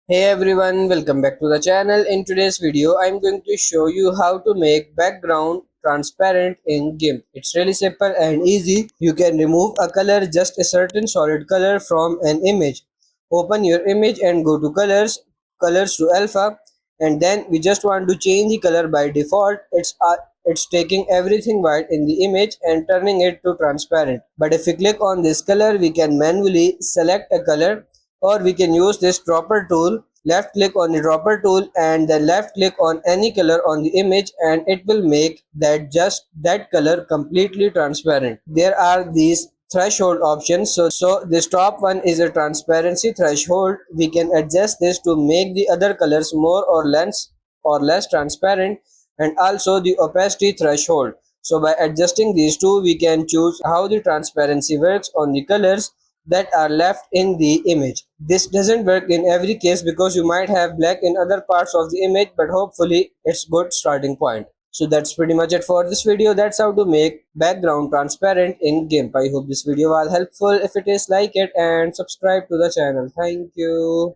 Hey everyone, welcome back to the channel. In today's video, I'm going to show you how to make background transparent in Gimp. It's really simple and easy. You can remove a color, just a certain solid color from an image. Open your image and go to colors to alpha, and then we just want to change the color by default. It's taking everything white in the image and turning it to transparent. But if we click on this color, we can manually select a color, or we can use this dropper tool. Left click on the dropper tool and then left click on any color on the image, and it will make that color completely transparent. There are these threshold options. So this top one is a transparency threshold. We can adjust this to make the other colors more or less transparent, and also the opacity threshold. So by adjusting these two, we can choose how the transparency works on the colors that are left in the image. This doesn't work in every case because you might have black in other parts of the image, but hopefully it's good starting point. So that's pretty much it for this video. That's how to make background transparent in Gimp. I hope this video was helpful. If it is, like it and subscribe to the channel. Thank you.